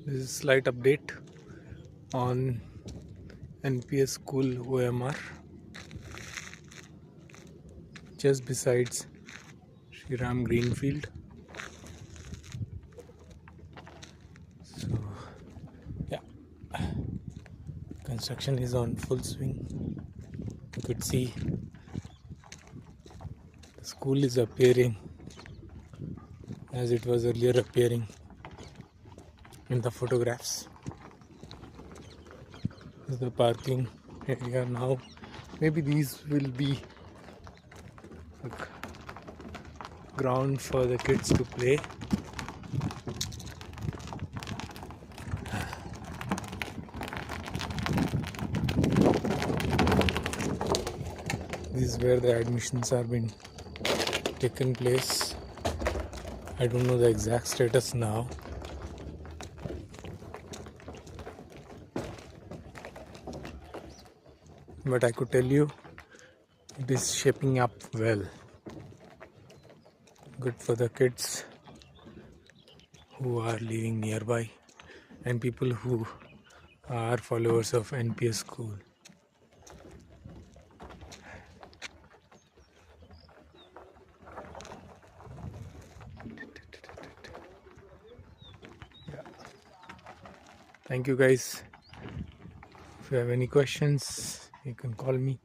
This is a slight update on NPS School OMR, just besides Shriram Greenfield. So, yeah, construction is on full swing. You could see the school is appearing as it was earlier appearing in the photographs. This is the parking area now. Maybe these will be a ground for the kids to play. This is where the admissions are being taken place. I don't know the exact status now. But I could tell you it is shaping up well. Good for the kids who are living nearby and people who are followers of NPS school. Yeah. Thank you guys. If you have any questions, you can call me.